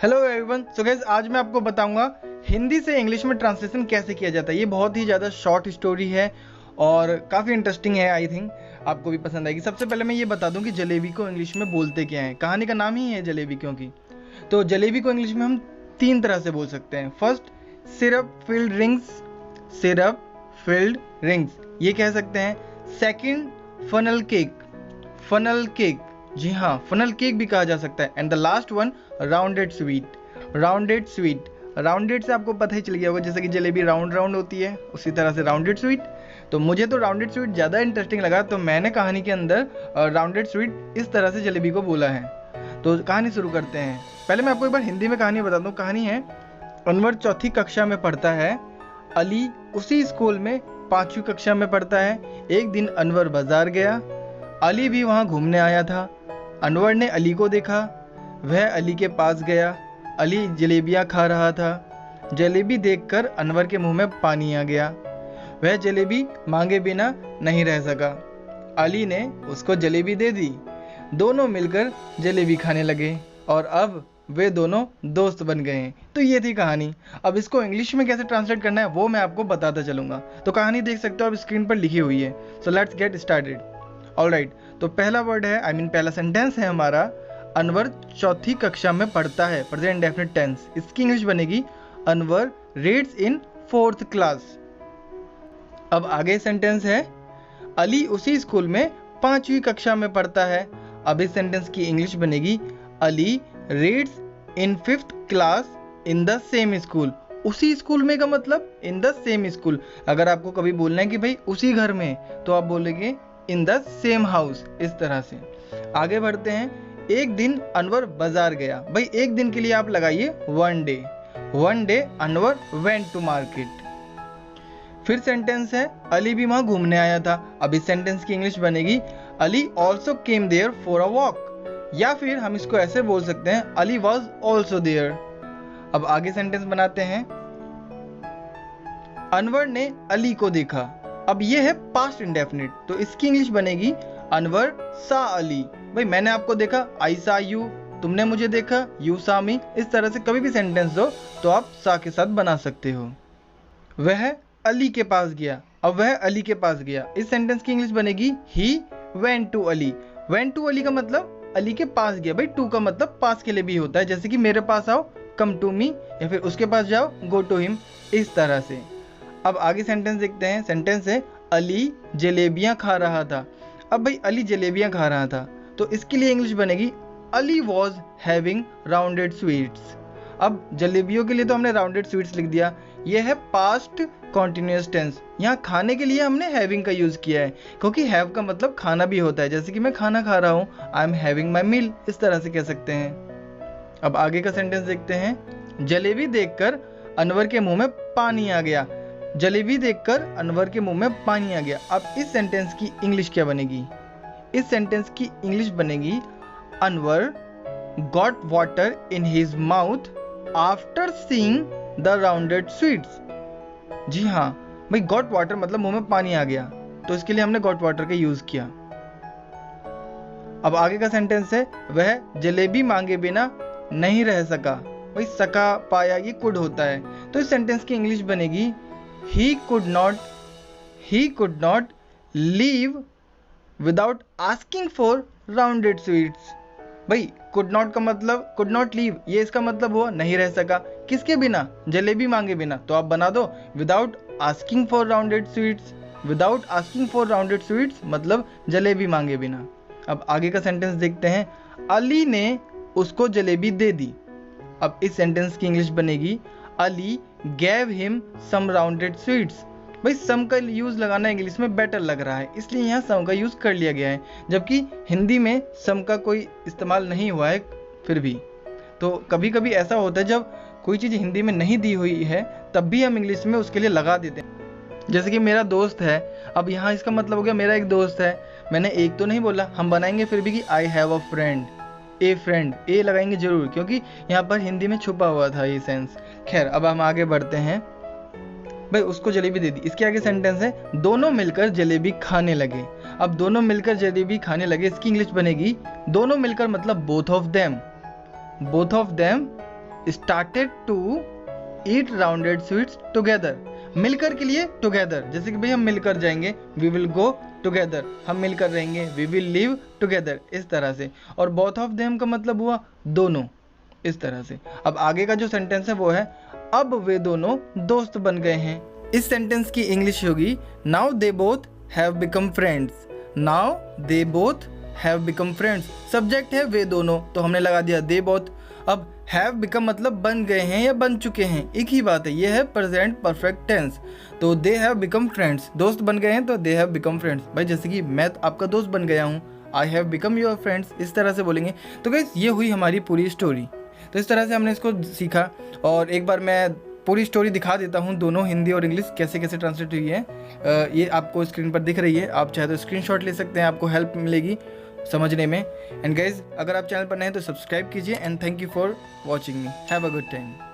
Hello everyone. So guys, आज मैं आपको बताऊंगा हिंदी से इंग्लिश में ट्रांसलेशन कैसे किया जाता है। ये बहुत ही ज़्यादा शॉर्ट स्टोरी है और काफ़ी इंटरेस्टिंग है। आई थिंक आपको भी पसंद आएगी। सबसे पहले मैं ये बता दूं कि जलेबी को इंग्लिश में बोलते क्या है। कहानी का नाम ही है जलेबी क्योंकि। तो जलेबी को इंग्लिश में हम 3 तरह से बोल सकते हैं। First, syrup filled rings. Syrup filled rings ये कह सकते हैं। Second, funnel cake. Funnel cake, जी हाँ, फनल केक भी कहा जा सकता है। And the last one, rounded sweet. Rounded sweet, rounded से आपको पता ही चल गया होगा, जैसे कि जलेबी राउंड राउंड होती है उसी तरह से राउंडेड स्वीट। तो मुझे तो राउंडेड स्वीट ज़्यादा इंटरेस्टिंग लगा, तो मैंने कहानी के अंदर राउंडेड स्वीट इस तरह से जलेबी को बोला है। तो कहानी शुरू करते हैं। पहले मैं आपको एक बार हिंदी में कहानी बता दूँ। कहानी है, अनवर 4th कक्षा में पढ़ता है। अली उसी स्कूल में 5वीं कक्षा में पढ़ता है। एक दिन अनवर बाजार गया। अली भी वहाँ घूमने आया था। अनवर ने अली को देखा। वह अली के पास गया। अली जलेबियाँ खा रहा था। जलेबी देखकर अनवर के मुंह में पानी आ गया। वह जलेबी मांगे बिना नहीं रह सका। अली ने उसको जलेबी दे दी। दोनों मिलकर जलेबी खाने लगे और अब वे दोनों दोस्त बन गए हैं। तो ये थी कहानी। अब इसको इंग्लिश में कैसे ट्रांसलेट करना है वो मैं आपको बताता चलूँगा। तो कहानी देख सकते हो आप स्क्रीन पर लिखी हुई है। So let's get started. Alright, तो पहला वर्ड है, पहला सेंटेंस है हमारा, अनवर 4th कक्षा में पढ़ता है, प्रेजेंट इंडेफिनिट टेंस। इसकी इंग्लिश बनेगी अनवर रीड्स इन 4th क्लास। अब आगे सेंटेंस है, अली उसी स्कूल में 5वीं कक्षा में पढ़ता है। अब इस सेंटेंस की इंग्लिश बनेगी Ali reads in 5th class in the same school. उसी स्कूल में का मतलब इन द सेम स्कूल। अगर आपको कभी बोलना है कि भाई उसी घर में, तो आप बोलेंगे इन द सेम हाउस। इस तरह से आगे बढ़ते हैं। एक दिन अनवर बाजार गया। भाई एक दिन के लिए आप लगाइए one day. One day Anwar went to market. फिर सेंटेंस है, अली भी वहां घूमने आया था। अब इस सेंटेंस की इंग्लिश बनेगी Ali also came there for a walk. या फिर हम इसको ऐसे बोल सकते हैं, अली वॉज ऑल्सो देयर। अब आगे सेंटेंस बनाते हैं, अनवर ने अली को देखा। अब ये है पास्ट इंडेफिनिट, तो इसकी इंग्लिश बनेगी अनवर सा अली। भाई मैंने आपको देखा, आई सा यू। तुमने मुझे देखा, यू सा मी। इस तरह से कभी भी सेंटेंस दो तो आप सा के साथ बना सकते हो। वह अली के पास गया। अब वह अली के पास गया, इस सेंटेंस की इंग्लिश बनेगी he went to Ali. Went to Ali का मतलब अली के पास गया। भाई टू का मतलब पास के लिए भी होता है, जैसे कि मेरे पास आओ, कम टू मी, या फिर उसके पास जाओ, गो टू हिम। इस तरह से अब आगे सेंटेंस देखते हैं। सेंटेंस है, अली जलेबियां खा रहा था। अब भाई अली जलेबियां खा रहा था, तो इसके लिए इंग्लिश बनेगी Ali was having rounded sweets. अब जलेबियों के लिए तो हमने राउंडेड स्वीट्स लिख दिया। यह है पास्ट कॉन्टिन्यूअस टेंस। यहाँ खाने के लिए हमने हैविंग का यूज किया है, क्योंकि हैव का मतलब खाना भी होता है। जैसे कि मैं खाना खा रहा हूँ, आई एम हैविंग माई मील, इस तरह से कह सकते हैं। अब आगे का सेंटेंस देखते हैं। जलेबी देखकर अनवर के मुंह में पानी आ गया। जलेबी देखकर अनवर के मुंह में पानी आ गया। अब इस सेंटेंस की इंग्लिश क्या बनेगी? इस सेंटेंस की इंग्लिश बनेगी Anwar got water in his mouth after seeing the rounded sweets. जी हाँ भाई, गॉट वाटर मतलब मुंह में पानी आ गया, तो इसके लिए हमने गॉट वाटर का यूज किया। अब आगे का सेंटेंस है, वह जलेबी मांगे बिना नहीं रह सका। भाई सका पाया ये कुड होता है, तो इस सेंटेंस की इंग्लिश बनेगी he could not leave without asking for rounded sweets। भाई could not का मतलब could not leave, ये इसका मतलब हुआ नहीं रह सका। किसके बिना? जलेबी मांगे बिना। तो आप बना दो without asking for rounded sweets। without asking for rounded sweets मतलब जलेबी मांगे बिना। अब आगे का सेंटेंस देखते हैं, अली ने उसको जलेबी दे दी। अब इस सेंटेंस की इंग्लिश बनेगी Ali gave him some rounded sweets। भाई सम का यूज लगाना इंग्लिश में बेटर लग रहा है, इसलिए यहाँ सम का यूज कर लिया गया है, जबकि हिंदी में सम का कोई इस्तेमाल नहीं हुआ है। फिर भी तो कभी कभी ऐसा होता है, जब कोई चीज़ हिंदी में नहीं दी हुई है तब भी हम इंग्लिश में उसके लिए लगा देते हैं। जैसे कि मेरा दोस्त है, अब यहाँ इसका मतलब हो गया मेरा एक दोस्त है। मैंने एक तो नहीं बोला, हम बनाएंगे फिर भी कि I have a friend, a friend, a लगाएंगे जरूर, क्योंकि यहाँ पर हिंदी में छुपा हुआ था ये सेंस। खैर अब हम आगे बढ़ते हैं। भाई उसको जलेबी दे दी, इसके आगे सेंटेंस है, दोनों मिलकर जलेबी खाने लगे। अब दोनों मिलकर जलेबी खाने लगे, इसकी इंग्लिश बनेगी दोनों मिलकर मतलब both of them. Both of them started to eat rounded sweets together. मिलकर के लिए टुगेदर, जैसे कि भाई हम मिलकर जाएंगे, वी विल गो टुगेदर, हम मिलकर रहेंगे, वी विल लिव टुगेदर, इस तरह से। और बोथ ऑफ देम का मतलब हुआ दोनों, इस तरह से। अब आगे का जो सेंटेंस है वो है अब वे दोनों दोस्त बन गए हैं। इस सेंटेंस की इंग्लिश होगी now they both have become friends. Now they both have become friends. Subject है वे दोनों, तो हमने लगा दिया दे बोथ। अब हैव बिकम मतलब बन गए हैं या बन चुके हैं, एक ही बात है। ये है प्रेजेंट परफेक्ट टेंस। तो दे हैव बिकम फ्रेंड्स, दोस्त बन गए हैं तो दे हैव बिकम फ्रेंड्स। भाई जैसे कि मैं आपका दोस्त बन गया हूँ, I have become your friends, इस तरह से बोलेंगे। तो गाइस ये हुई हमारी पूरी स्टोरी। तो इस तरह से हमने इसको सीखा। और एक बार मैं पूरी स्टोरी दिखा देता हूँ, दोनों हिंदी और इंग्लिश कैसे कैसे ट्रांसलेट हुई है। ये आपको स्क्रीन पर दिख रही है, आप चाहे तो स्क्रीनशॉट ले सकते हैं, आपको हेल्प मिलेगी समझने में। एंड गाइज अगर आप चैनल पर नए हैं तो सब्सक्राइब कीजिए। And thank you for watching me. Have a good time.